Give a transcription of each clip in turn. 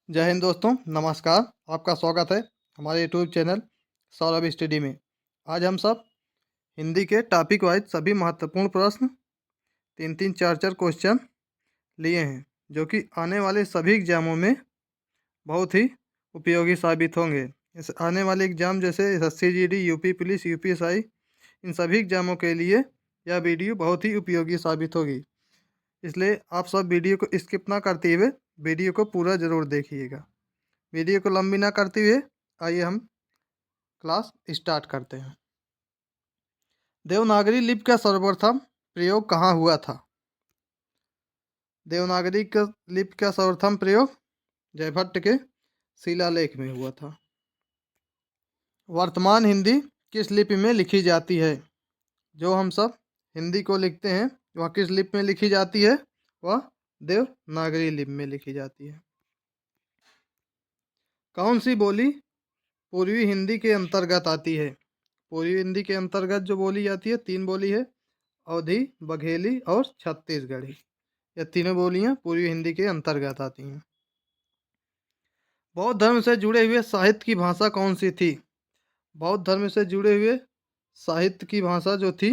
जय हिंद दोस्तों, नमस्कार। आपका स्वागत है हमारे यूट्यूब चैनल सौरभ स्टडी में। आज हम सब हिंदी के टॉपिक वाइज सभी महत्वपूर्ण प्रश्न 3-3, 4-4 क्वेश्चन लिए हैं, जो कि आने वाले सभी एग्जामों में बहुत ही उपयोगी साबित होंगे। इस आने वाले एग्जाम जैसे SSC GD, UP police, UPSI, इन सभी एग्जामों के लिए यह वीडियो बहुत ही उपयोगी साबित होगी। इसलिए आप सब वीडियो को स्किप ना करते हुए वीडियो को पूरा ज़रूर देखिएगा। वीडियो को लंबी ना करते हुए आइए हम क्लास स्टार्ट करते हैं। देवनागरी लिपि का सर्वप्रथम प्रयोग कहाँ हुआ था? देवनागरी लिपि का सर्वप्रथम प्रयोग जयभट्ट के शिलालेख में हुआ था। वर्तमान हिंदी किस लिपि में लिखी जाती है? जो हम सब हिंदी को लिखते हैं वह किस लिपि में लिखी जाती है? वह देवनागरी लिपि में लिखी जाती है। कौन सी बोली पूर्वी हिंदी के अंतर्गत आती है? पूर्वी हिंदी के अंतर्गत जो बोली जाती है, 3 बोली है, अवधी, बघेली और छत्तीसगढ़ी। ये तीनों बोलियां पूर्वी हिंदी के अंतर्गत आती हैं। बौद्ध धर्म से जुड़े हुए साहित्य की भाषा कौन सी थी? बौद्ध धर्म से जुड़े हुए साहित्य की भाषा जो थी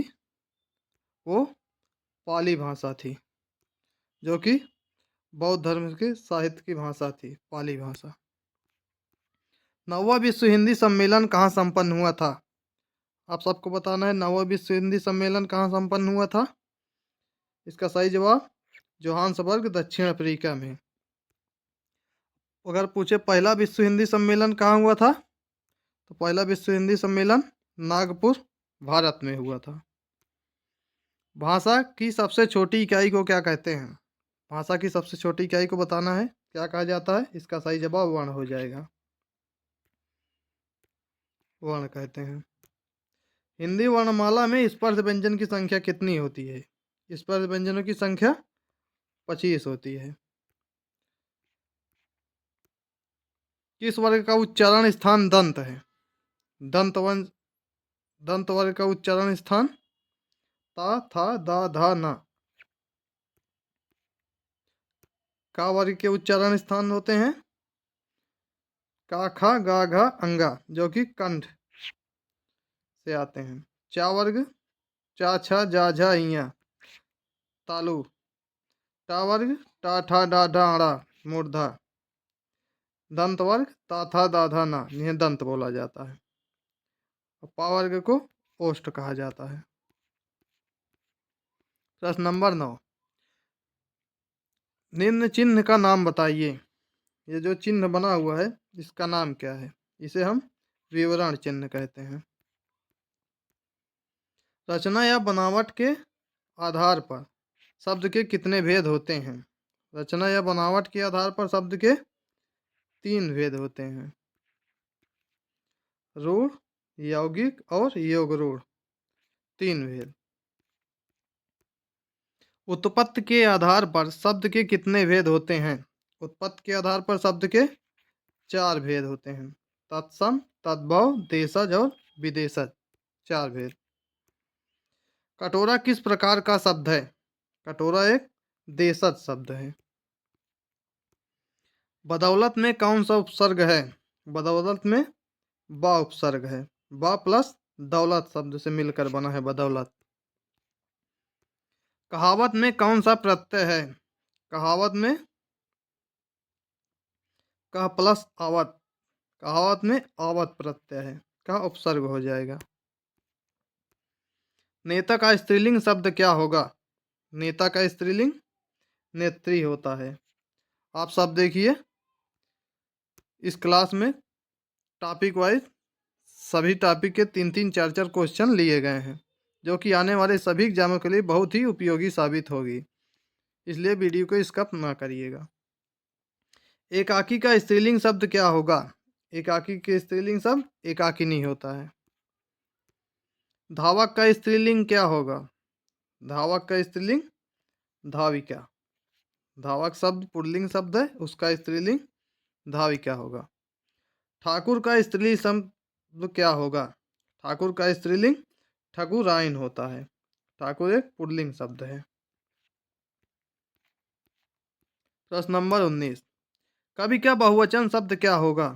वो पाली भाषा थी, जो कि बौद्ध धर्म के साहित्य की भाषा थी, पाली भाषा। 9वां विश्व हिंदी सम्मेलन कहाँ संपन्न हुआ था? आप सबको बताना है 9वां विश्व हिंदी सम्मेलन कहाँ संपन्न हुआ था। इसका सही जवाब जोहान्सबर्ग, दक्षिण अफ्रीका में। अगर पूछे पहला विश्व हिंदी सम्मेलन कहाँ हुआ था, तो पहला विश्व हिंदी सम्मेलन नागपुर, भारत में हुआ था। भाषा की सबसे छोटी इकाई को क्या कहते हैं? भाषा की सबसे छोटी इकाई को बताना है, क्या कहा जाता है? इसका सही जवाब वर्ण हो जाएगा, वर्ण कहते हैं। हिंदी वर्णमाला में स्पर्श व्यंजन की संख्या कितनी होती है? स्पर्श व्यंजनों की संख्या 25 होती है। किस वर्ग का उच्चारण स्थान दंत है? दंत वर्ग का उच्चारण स्थान ता, था, दा, धा, ना। का वर्ग के उच्चारण स्थान होते हैं का, खा, गा, घा, अंगा, जो कि कंठ से आते हैं। चा वर्ग चा, छा, जा, झा, इया, तालु। टा वर्ग टा, ठा, डा, ढा, ड़ा, मूर्धा। दंत वर्ग ता, था, दा, धा, ना, इन्हें दंत बोला जाता है। और पा वर्ग को ओष्ठ कहा जाता है। प्रश्न नंबर 9, निम्न चिन्ह का नाम बताइए। ये जो चिन्ह बना हुआ है इसका नाम क्या है? इसे हम विवरण चिन्ह कहते हैं। रचना या बनावट के आधार पर शब्द के कितने भेद होते हैं? रचना या बनावट के आधार पर शब्द के 3 भेद होते हैं, रूढ़, यौगिक और योग रूढ़, 3 भेद। उत्पत्ति के आधार पर शब्द के कितने भेद होते हैं? उत्पत्ति के आधार पर शब्द के 4 भेद होते हैं, तत्सम, तद्भव, देशज और विदेशज, 4 भेद। कटोरा किस प्रकार का शब्द है? कटोरा एक देशज शब्द है। बदौलत में कौन सा उपसर्ग है? बदौलत में बा उपसर्ग है। बा प्लस दौलत शब्द से मिलकर बना है बदौलत। कहावत में कौन सा प्रत्यय है? कहावत में कह प्लस आवत, कहावत में आवत प्रत्यय है, का उपसर्ग हो जाएगा। नेता का स्त्रीलिंग शब्द क्या होगा? नेता का स्त्रीलिंग नेत्री होता है। आप सब देखिए इस क्लास में टॉपिक वाइज सभी टॉपिक के 3-3, 4-4 क्वेश्चन लिए गए हैं, जो कि आने वाले सभी एग्जामों के लिए बहुत ही उपयोगी साबित होगी। इसलिए वीडियो को स्किप ना करिएगा। एकाकी का स्त्रीलिंग शब्द क्या होगा? एकाकी के स्त्रीलिंग शब्द एकाकिनी होता है। धावक का स्त्रीलिंग क्या होगा? धावक का स्त्रीलिंग धाविका। धावक शब्द पुल्लिंग शब्द है, उसका स्त्रीलिंग धाविका होगा। ठाकुर का स्त्रीलिंग शब्द क्या होगा? ठाकुर का स्त्रीलिंग ठकुराइन होता है। ठाकुर एक पुल्लिंग शब्द है। प्रश्न नंबर 19, कवि का बहुवचन शब्द क्या होगा?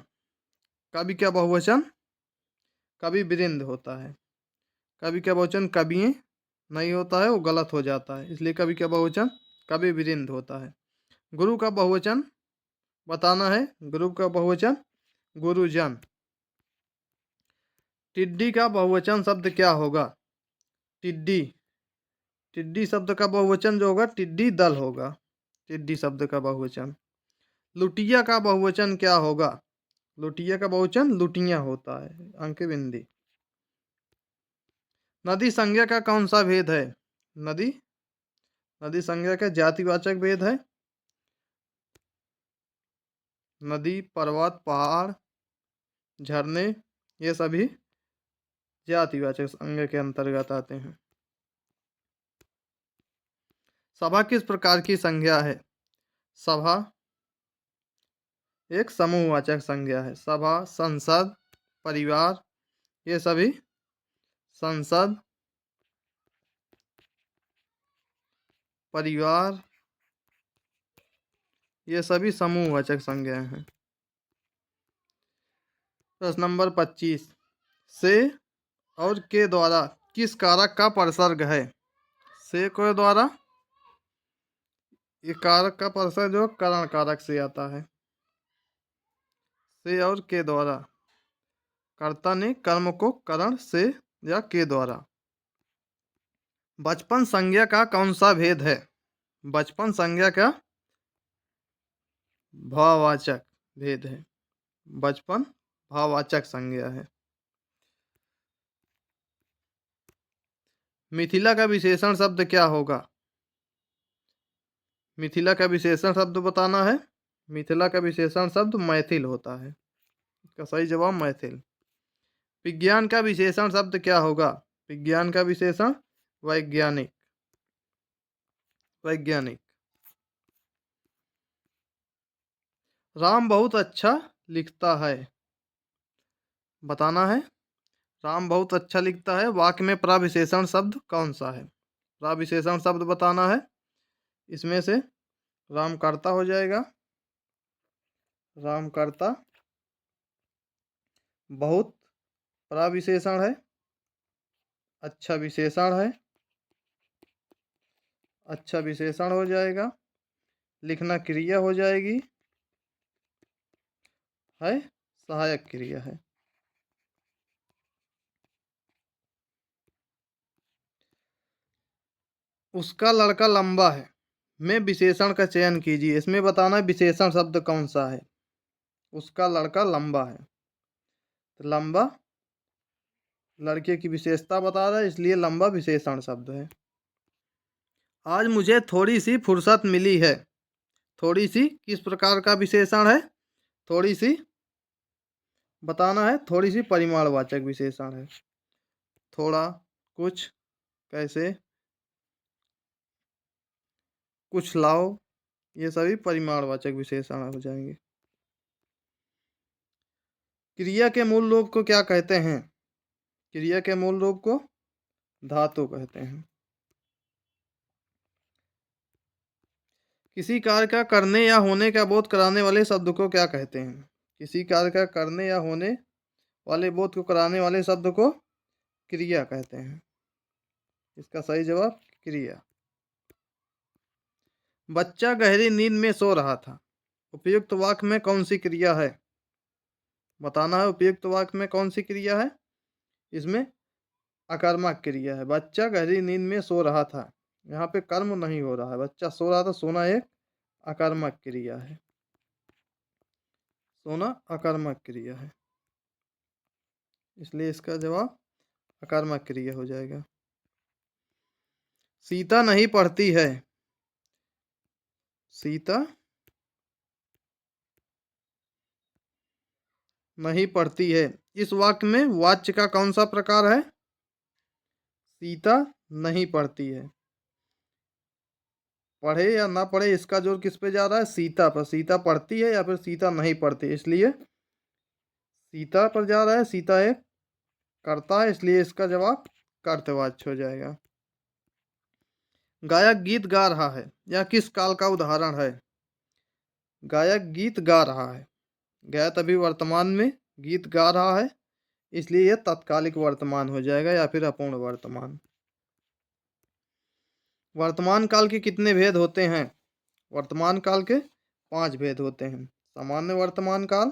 कवि का बहुवचन कवि वृंद होता है। कवि का बहुवचन कवियें नहीं होता है, वो गलत हो जाता है, इसलिए कवि का बहुवचन कवि वृंद होता है। गुरु का बहुवचन बताना है। गुरु का बहुवचन गुरुजन। टिड्डी का बहुवचन शब्द क्या होगा? टिड्डी। टिड्डी शब्द का बहुवचन जो होगा टिड्डी दल होगा। टिड्डी शब्द का बहुवचन। लुटिया का बहुवचन क्या होगा? लुटिया का बहुवचन लुटिया होता है। अंक बिंदी। नदी संज्ञा का कौन सा भेद है? नदी नदी संज्ञा का जातिवाचक भेद है। नदी, पर्वत, पहाड़, झरने ये सभी जातिवाचक संज्ञा के अंतर्गत आते हैं। सभा किस प्रकार की संज्ञा है? सभा एक समूहवाचक संज्ञा है। सभा, संसद, परिवार ये सभी संसद, परिवार ये सभी समूहवाचक संज्ञाएं हैं। प्रश्न नंबर 25 से और के द्वारा किस कारक का प्रसर्ग है? से के द्वारा ये कारक का प्रसर्ग जो करण कारक से आता है। से और के द्वारा कर्ता ने कर्म को करण से या के द्वारा। बचपन संज्ञा का कौन सा भेद है? बचपन संज्ञा का भाववाचक भेद है। बचपन भाववाचक संज्ञा है। मिथिला का विशेषण शब्द क्या होगा? मिथिला का विशेषण शब्द बताना है। मिथिला का विशेषण शब्द मैथिल होता है। इसका सही जवाब मैथिल। विज्ञान का विशेषण शब्द क्या होगा? विज्ञान का विशेषण वैज्ञानिक। वैज्ञानिक। राम बहुत अच्छा लिखता है बताना है। राम बहुत अच्छा लिखता है वाक्य में प्रविशेषण शब्द कौन सा है? प्रविशेषण शब्द बताना है। इसमें से राम कर्ता हो जाएगा। राम कर्ता। बहुत प्रविशेषण है। अच्छा विशेषण है। अच्छा विशेषण हो जाएगा। लिखना क्रिया हो जाएगी। है सहायक क्रिया है। उसका लड़का लंबा है में विशेषण का चयन कीजिए। इसमें बताना है विशेषण शब्द कौन सा है। उसका लड़का लंबा है तो लंबा लड़के की विशेषता बता रहा है, इसलिए लंबा विशेषण शब्द है। आज मुझे थोड़ी सी फुर्सत मिली है। थोड़ी सी किस प्रकार का विशेषण है? थोड़ी सी बताना है। थोड़ी सी परिमाणवाचक विशेषण है। थोड़ा, कुछ, कैसे, कुछ लाओ ये सभी परिमाणवाचक विशेषण हो जाएंगे। क्रिया के मूल रूप को क्या कहते हैं? क्रिया के मूल रूप को धातु कहते हैं। किसी कार्य का करने या होने का बोध कराने वाले शब्द को क्या कहते हैं? किसी कार्य का करने या होने वाले बोध को कराने वाले शब्द को क्रिया कहते हैं। इसका सही जवाब क्रिया। बच्चा गहरी नींद में सो रहा था। उपयुक्त वाक्य में कौन सी क्रिया है? बताना है उपयुक्त वाक्य में कौन सी क्रिया है। इसमें अकर्मक क्रिया है। बच्चा गहरी नींद में सो रहा था। यहाँ पे कर्म नहीं हो रहा है। बच्चा सो रहा था। सोना एक अकर्मक क्रिया है। सोना अकर्मक क्रिया है, इसलिए इसका जवाब अकर्मक क्रिया हो जाएगा। सीता नहीं पढ़ती है। सीता नहीं पढ़ती है। इस वाक्य में वाच्य का कौन सा प्रकार है? सीता नहीं पढ़ती है। पढ़े या ना पढ़े इसका जोर किस पे जा रहा है? सीता पर। सीता पढ़ती है या फिर सीता नहीं पढ़ती, इसलिए सीता पर जा रहा है। सीता एक कर्ता है, इसलिए इसका जवाब कर्तवाच्य हो जाएगा। गायक गीत गा रहा है यह किस काल का उदाहरण है? गायक गीत गा रहा है। गायक अभी वर्तमान में गीत गा रहा है, इसलिए यह तत्कालिक वर्तमान हो जाएगा या फिर अपूर्ण वर्तमान। वर्तमान काल के कितने भेद होते हैं? वर्तमान काल के 5 भेद होते हैं। सामान्य वर्तमान काल,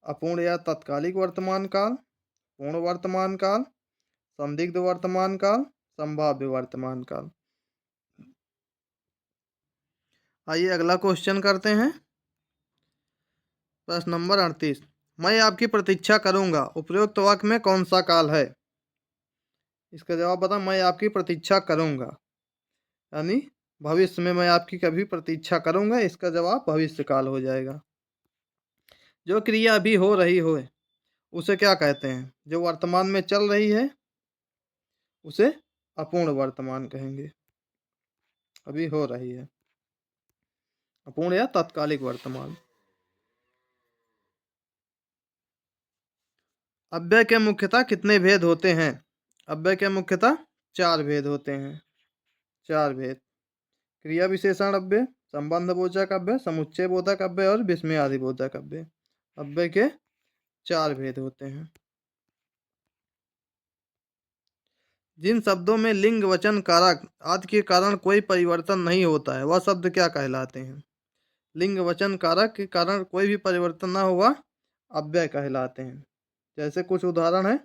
अपूर्ण या तत्कालिक वर्तमान काल, पूर्ण वर्तमान काल, संदिग्ध वर्तमान काल, संभाव्य वर्तमान काल। आइए अगला क्वेश्चन करते हैं। प्रश्न नंबर 38, मैं आपकी प्रतीक्षा करूंगा उपरोक्त वाक्य में कौन सा काल है? इसका जवाब बता, मैं आपकी प्रतीक्षा करूंगा, यानी भविष्य में मैं आपकी कभी प्रतीक्षा करूंगा, इसका जवाब भविष्य काल हो जाएगा। जो क्रिया अभी हो रही हो उसे क्या कहते हैं? जो वर्तमान में चल रही है उसे अपूर्ण वर्तमान कहेंगे। अभी हो रही है, अपूर्ण या तत्कालिक वर्तमान। अव्यय के मुख्यतः कितने भेद होते हैं? अव्यय के मुख्यतः 4 भेद होते हैं। 4 भेद: क्रिया विशेषण अव्यय, संबंध बोधक अव्यय, समुच्चय बोधक अव्यय और विस्मयादि बोधक अव्यय। अव्यय के 4 भेद होते हैं। जिन शब्दों में लिंग, वचन, कारक आदि के कारण कोई परिवर्तन नहीं होता है वह शब्द क्या कहलाते हैं? लिंग, वचन, कारक के कारण कोई भी परिवर्तन ना हुआ अव्यय कहलाते हैं। जैसे कुछ उदाहरण है: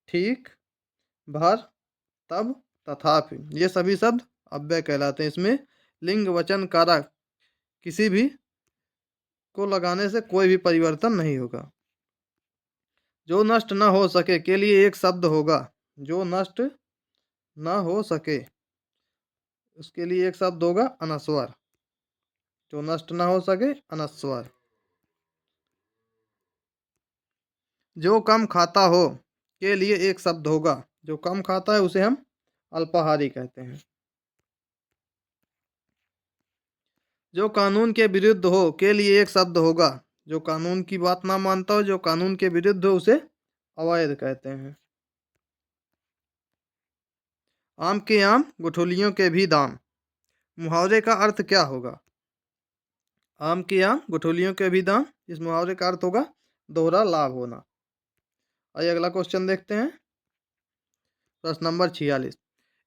ठीक, भर, तब, तथापि, ये सभी शब्द अव्यय कहलाते हैं। इसमें लिंग, वचन, कारक किसी भी को लगाने से कोई भी परिवर्तन नहीं होगा। जो नष्ट न हो सके के लिए एक शब्द होगा। जो नष्ट न हो सके उसके लिए एक शब्द होगा अनस्वर। जो नष्ट न हो सके अनस्वर। जो कम खाता हो के लिए एक शब्द होगा। जो कम खाता है उसे हम अल्पाहारी कहते हैं। जो कानून के विरुद्ध हो के लिए एक शब्द होगा। जो कानून की बात ना मानता हो, जो कानून के विरुद्ध हो, उसे अवैध कहते हैं। आम के आम, गुठलियों के भी दाम, मुहावरे का अर्थ क्या होगा? आम के आम, गुठलियों के भी दाम, इस मुहावरे का अर्थ होगा दोहरा लाभ होना। आइए अगला क्वेश्चन देखते हैं। प्रश्न नंबर 46,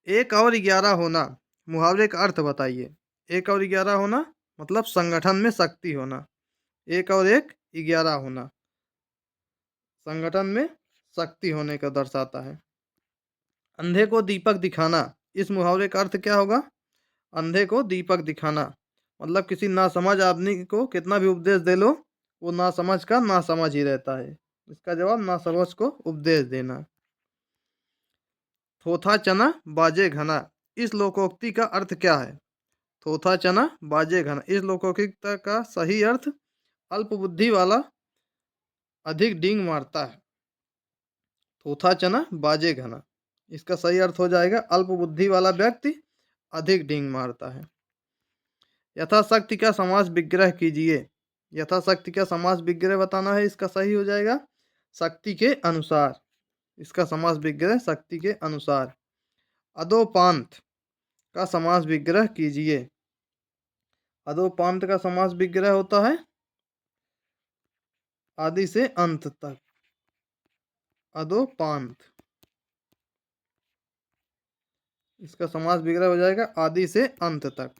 1 और 11 होना, मुहावरे का अर्थ बताइए। 1 और 11 होना मतलब संगठन में शक्ति होना। 1 और 1 11 होना संगठन में शक्ति होने का दर्शाता है। अंधे को दीपक दिखाना, इस मुहावरे का अर्थ क्या होगा? अंधे को दीपक दिखाना मतलब किसी नासमझ आदमी को कितना भी उपदेश दे लो वो नासमझ का नासमझ ही रहता है। इसका जवाब नासमझ को उपदेश देना। थोथा चना बाजे घना, इस लोकोक्ति का अर्थ क्या है? थोथा चना बाजे घना, इस लोकोक्ति का सही अर्थ अल्प बुद्धि वाला अधिक डींग मारता है। थोथा चना बाजे घना, इसका सही अर्थ हो जाएगा अल्प बुद्धि वाला व्यक्ति अधिक डींग मारता है। यथाशक्ति का समास विग्रह कीजिए। यथाशक्ति का समास विग्रह बताना है, इसका सही हो जाएगा शक्ति के अनुसार। इसका समास विग्रह शक्ति के अनुसार। अधोपांत का समास विग्रह कीजिए। अधोपांत का समास विग्रह होता है आदि से अंत तक। अधोपांत, इसका समास विग्रह हो जाएगा आदि से अंत तक।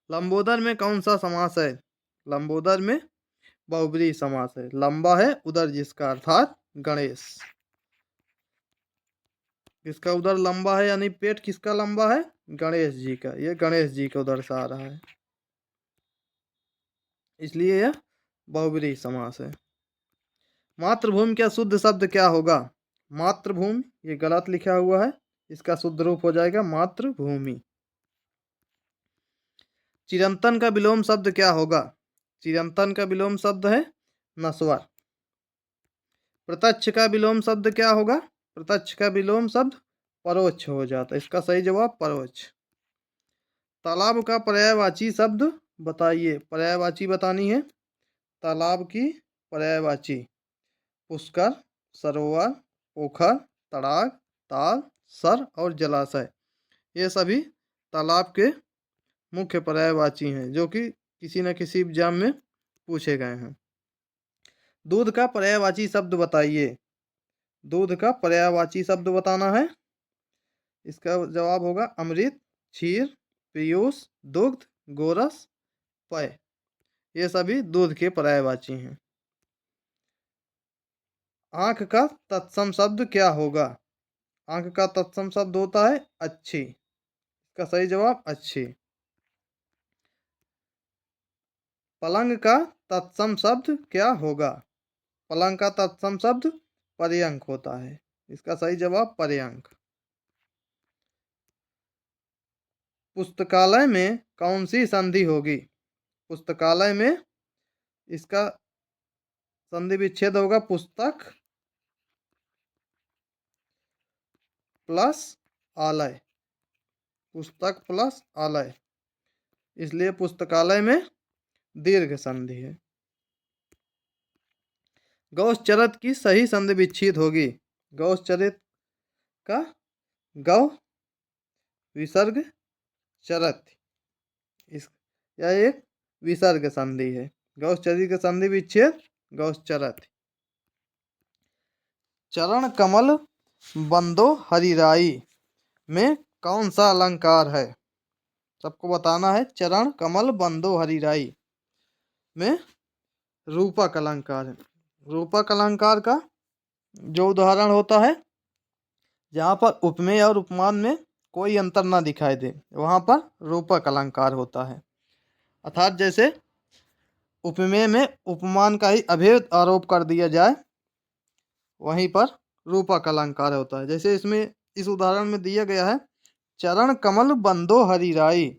लंबोदर में कौन सा समास है? लंबोदर में बहुब्रीहि समास है। लंबा है उदर जिसका, अर्थात गणेश। किसका उदर लंबा है यानी पेट किसका लंबा है? गणेश जी का। ये गणेश जी को दर्शा रहा है, इसलिए यह बहुब्रीहि समास है। मातृभूमि का शुद्ध शब्द क्या होगा? मातृभूमि, ये गलत लिखा हुआ है, इसका शुद्ध रूप हो जाएगा मातृभूमि। चिरंतन का विलोम शब्द क्या होगा? चिरंतन का विलोम शब्द है नस्वर। प्रत्यक्ष का विलोम शब्द क्या होगा? प्रत्यक्ष का विलोम शब्द परोक्ष हो जाता है, इसका सही जवाब परोक्ष। तालाब का पर्यायवाची शब्द बताइए। पर्यायवाची बतानी है। तालाब की पर्यायवाची पुष्कर, सरोवर, पोखर, तड़ाग, ताल, सर और जलाशय, ये सभी तालाब के मुख्य पर्यायवाची हैं जो कि किसी न किसी एग्जाम में पूछे गए हैं। दूध का पर्यायवाची शब्द बताइए। दूध का पर्यायवाची शब्द बताना है। इसका जवाब होगा अमृत, क्षीर, पीयूष, दुग्ध, गोरस, पेय। ये सभी दूध के पर्यायवाची हैं। आंख का तत्सम शब्द क्या होगा? आंख का तत्सम शब्द होता है अच्छी। इसका सही जवाब अच्छी। पलंग का तत्सम शब्द क्या होगा? पलंग का तत्सम शब्द पर्यंक होता है। इसका सही जवाब पर्यंक। पुस्तकालय में कौन सी संधि होगी? पुस्तकालय में इसका संधि विच्छेद होगा पुस्तक प्लस आलय। पुस्तक प्लस आलय, इसलिए पुस्तकालय में दीर्घ संधि है। गौश्चरित की सही संधि विच्छेद होगी। गौश्चरित का गौ विसर्ग चरत, इस यह एक विसर्ग संधि है। गौश्चरित का संधि विच्छेद गौश्चरत। चरण कमल बंदो हरिराई में कौन सा अलंकार है? सबको बताना है। चरण कमल बंदो हरिराई में रूपक अलंकार है। रूपक अलंकार का जो उदाहरण होता है, जहाँ पर उपमेय और उपमान में कोई अंतर ना दिखाई दे, वहाँ पर रूपक अलंकार होता है। अर्थात जैसे उपमेय में उपमान का ही अभेद आरोप कर दिया जाए, वहीं पर रूपक अलंकार होता है। जैसे इसमें इस उदाहरण में दिया गया है चरण कमल बंदो हरिराई।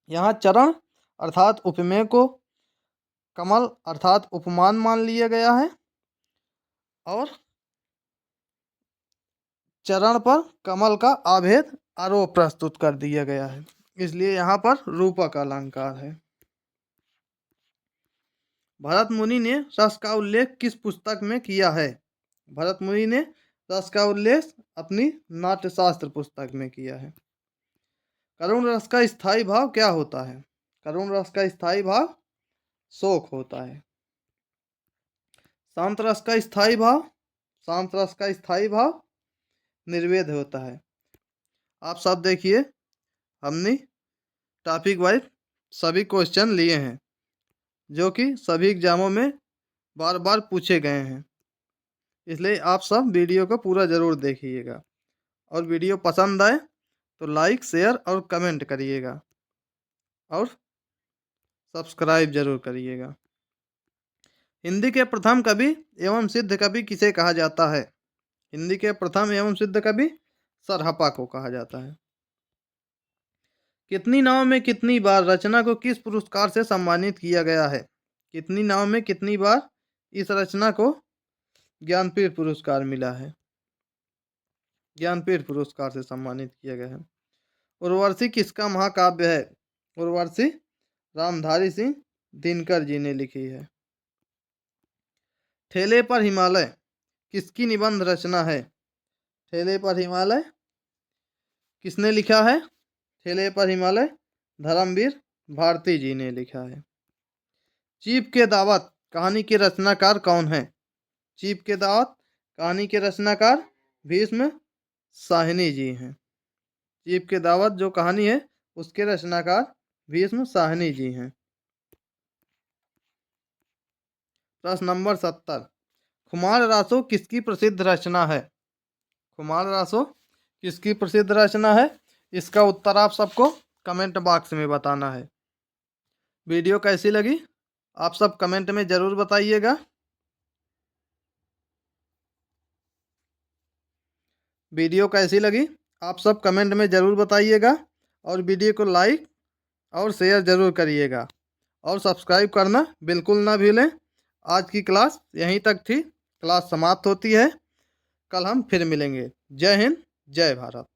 यहाँ चरण अर्थात उपमेय को, कमल अर्थात उपमान मान लिया गया है, और चरण पर कमल का अभेद आरोप प्रस्तुत कर दिया गया है, इसलिए यहाँ पर रूपक अलंकार है। भरत मुनि ने रस का उल्लेख किस पुस्तक में किया है? भरत मुनि ने रस का उल्लेख अपनी नाट्यशास्त्र पुस्तक में किया है। करुण रस का स्थायी भाव क्या होता है? करुण रस का स्थायी भाव शोक होता है। शांत रस का स्थायी भाव, शांत रस का स्थायी भाव निर्वेद होता है। आप सब देखिए, हमने टॉपिक वाइज सभी क्वेश्चन लिए हैं, जो कि सभी एग्जामों में बार बार पूछे गए हैं। इसलिए आप सब वीडियो को पूरा ज़रूर देखिएगा, और वीडियो पसंद आए तो लाइक, शेयर और कमेंट करिएगा, और सब्सक्राइब जरूर करिएगा। हिंदी के प्रथम कवि एवं सिद्ध कवि किसे कहा जाता है? हिंदी के प्रथम एवं सिद्ध कवि सरहपा को कहा जाता है। कितनी नाव में कितनी बार रचना को किस पुरस्कार से सम्मानित किया गया है? कितनी नाव में कितनी बार इस रचना को ज्ञानपीठ पुरस्कार मिला है? ज्ञानपीठ पुरस्कार से सम्मानित किया गया है। उर्वशी किसका महाकाव्य है? उर्वशी रामधारी सिंह दिनकर जी ने लिखी है। ठेले पर हिमालय किसकी निबंध रचना है? ठेले पर हिमालय किसने लिखा है? ठेले पर हिमालय धर्मवीर भारती जी ने लिखा है। चीप के दावत कहानी के रचनाकार कौन है? चीप के दावत कहानी के रचनाकार भीष्म साहनी जी हैं। चीप के दावत जो कहानी है, उसके रचनाकार भीष्म साहनी जी हैं। प्रश्न नंबर 70, खुमार रासो किसकी प्रसिद्ध रचना है? खुमार रासो किसकी प्रसिद्ध रचना है? इसका उत्तर आप सबको कमेंट बॉक्स में बताना है। वीडियो कैसी लगी आप सब कमेंट में ज़रूर बताइएगा। वीडियो कैसी लगी आप सब कमेंट में ज़रूर बताइएगा, और वीडियो को लाइक और शेयर ज़रूर करिएगा, और सब्सक्राइब करना बिल्कुल ना भूलें। आज की क्लास यहीं तक थी, क्लास समाप्त होती है। कल हम फिर मिलेंगे। जय हिंद, जय भारत।